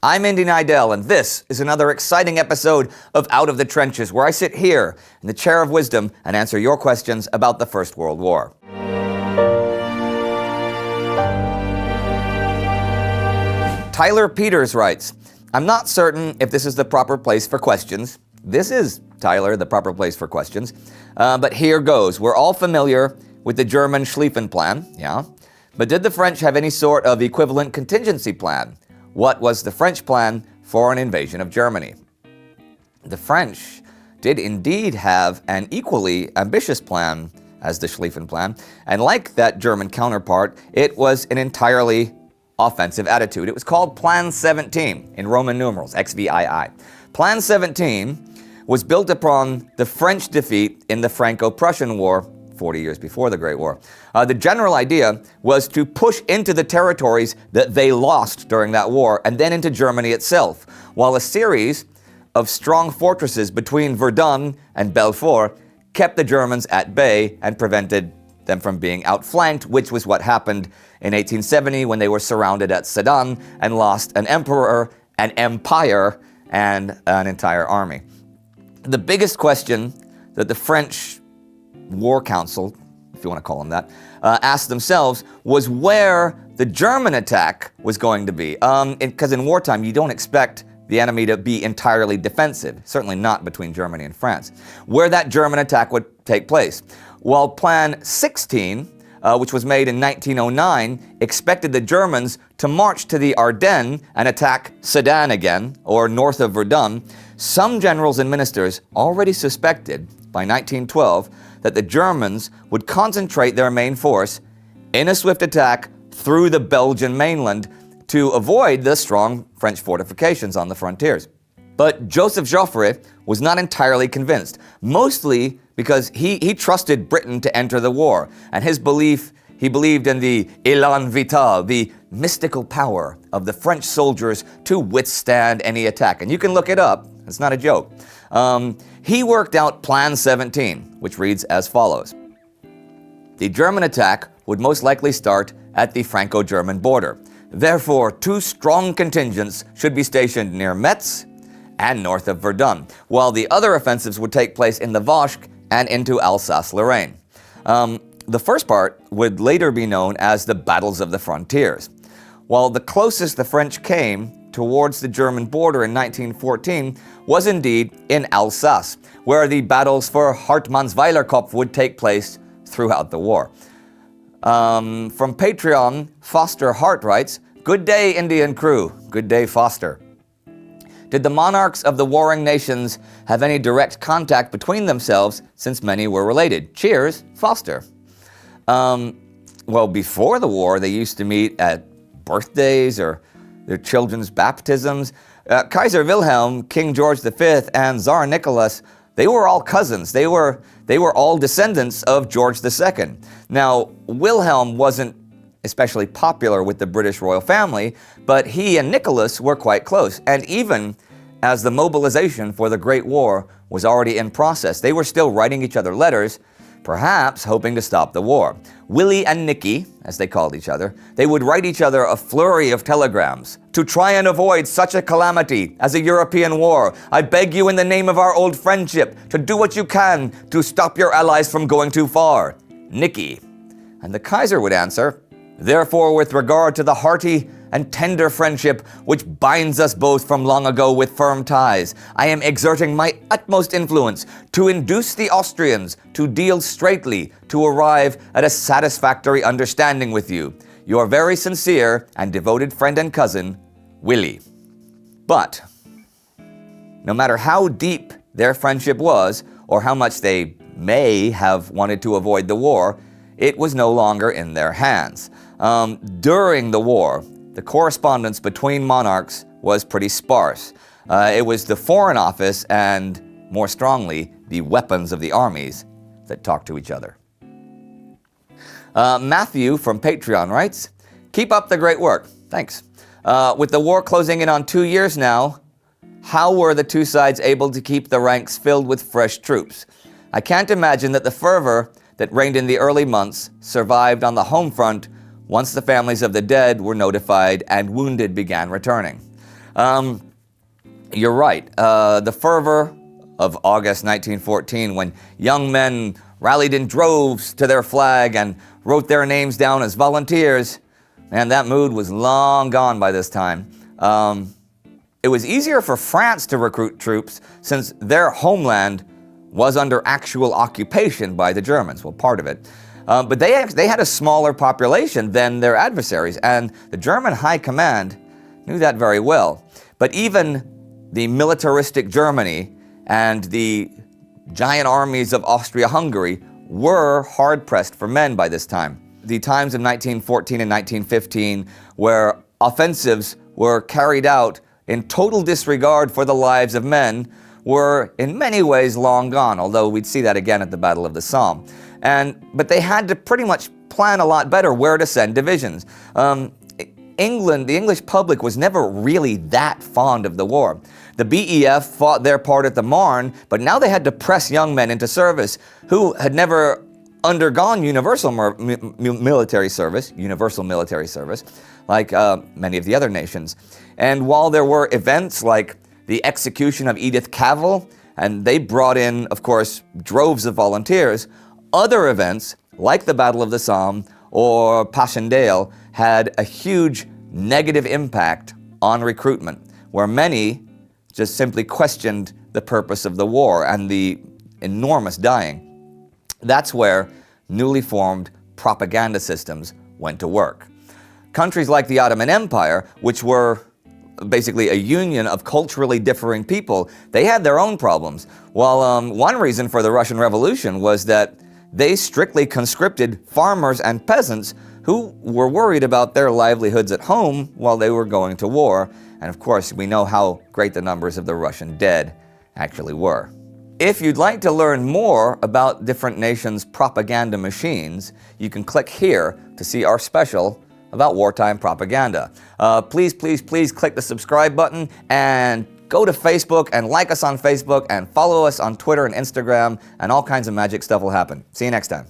I'm Indy, and this is another exciting episode of Out of the Trenches, where I sit here in the chair of wisdom and answer your questions about the First World War. Tyler Peters writes, I'm not certain if this is the proper place for questions. This is, Tyler, the proper place for questions. But here goes. We're all familiar with the German Schlieffen plan, yeah? But did the French have any sort of equivalent contingency plan? What was the French plan for an invasion of Germany? The French did indeed have an equally ambitious plan as the Schlieffen plan, and like that German counterpart, it was an entirely offensive attitude. It was called Plan 17 in Roman numerals, XVII. Plan 17 was built upon the French defeat in the Franco-Prussian War 40 years before the Great War. The general idea was to push into the territories that they lost during that war and then into Germany itself, while a series of strong fortresses between Verdun and Belfort kept the Germans at bay and prevented them from being outflanked, which was what happened in 1870 when they were surrounded at Sedan and lost an emperor, an empire, and an entire army. The biggest question that the French War Council, if you want to call them that, asked themselves was where the German attack was going to be. Because in wartime, you don't expect the enemy to be entirely defensive, certainly not between Germany and France, where that German attack would take place. While Plan 16, which was made in 1909, expected the Germans to march to the Ardennes and attack Sedan again, or north of Verdun, some generals and ministers already suspected by 1912 that the Germans would concentrate their main force in a swift attack through the Belgian mainland to avoid the strong French fortifications on the frontiers. But Joseph Joffre was not entirely convinced, mostly because he trusted Britain to enter the war, and he believed in the élan vital, the mystical power of the French soldiers to withstand any attack. And you can look it up, it's not a joke. He worked out Plan 17, which reads as follows. The German attack would most likely start at the Franco-German border. Therefore, two strong contingents should be stationed near Metz and north of Verdun, while the other offensives would take place in the Vosges and into Alsace-Lorraine. The first part would later be known as the Battles of the Frontiers. While the closest the French came towards the German border in 1914 was indeed in Alsace, where the battles for Hartmannsweiler Kopf would take place throughout the war. From Patreon, Foster Hart writes, Good day, Indian crew. Good day, Foster. Did the monarchs of the warring nations have any direct contact between themselves, since many were related? Cheers, Foster. Well, before the war, they used to meet at birthdays or their children's baptisms. Kaiser Wilhelm, King George V, and Tsar Nicholas, they were all cousins. They were all descendants of George II. Now, Wilhelm wasn't especially popular with the British royal family, but he and Nicholas were quite close. And even as the mobilization for the Great War was already in process, they were still writing each other letters, perhaps hoping to stop the war. Willie and Nicky, as they called each other, they would write each other a flurry of telegrams. To try and avoid such a calamity as a European war, I beg you in the name of our old friendship to do what you can to stop your allies from going too far. Nicky. And the Kaiser would answer, Therefore, with regard to the hearty and tender friendship which binds us both from long ago with firm ties, I am exerting my utmost influence to induce the Austrians to deal straightly to arrive at a satisfactory understanding with you. Your very sincere and devoted friend and cousin, Willie. But no matter how deep their friendship was, or how much they may have wanted to avoid the war, it was no longer in their hands. During the war, the correspondence between monarchs was pretty sparse. It was the Foreign Office and, more strongly, the weapons of the armies that talked to each other. Matthew from Patreon writes, Keep up the great work. Thanks. With the war closing in on 2 years now, how were the two sides able to keep the ranks filled with fresh troops? I can't imagine that the fervor that reigned in the early months survived on the home front once the families of the dead were notified and wounded began returning. You're right. The fervor of August 1914, when young men rallied in droves to their flag and wrote their names down as volunteers, and that mood was long gone by this time. It was easier for France to recruit troops since their homeland was under actual occupation by the Germans, well, part of it. But they had a smaller population than their adversaries, and the German high command knew that very well. But even the militaristic Germany and the giant armies of Austria-Hungary were hard-pressed for men by this time. The times of 1914 and 1915, where offensives were carried out in total disregard for the lives of men, were in many ways long gone, although we'd see that again at the Battle of the Somme. But they had to pretty much plan a lot better where to send divisions. England, the English public, was never really that fond of the war. The BEF fought their part at the Marne, but now they had to press young men into service who had never undergone universal military service, like many of the other nations. And while there were events like the execution of Edith Cavell, and they brought in, of course, droves of volunteers, other events like the Battle of the Somme or Passchendaele had a huge negative impact on recruitment, where many just simply questioned the purpose of the war and the enormous dying. That's where newly formed propaganda systems went to work. Countries like the Ottoman Empire, which were basically a union of culturally differing people, they had their own problems. While one reason for the Russian Revolution was that they strictly conscripted farmers and peasants who were worried about their livelihoods at home while they were going to war. And of course, we know how great the numbers of the Russian dead actually were. If you'd like to learn more about different nations' propaganda machines, you can click here to see our special about wartime propaganda. Please click the subscribe button and go to Facebook and like us on Facebook and follow us on Twitter and Instagram, and all kinds of magic stuff will happen. See you next time.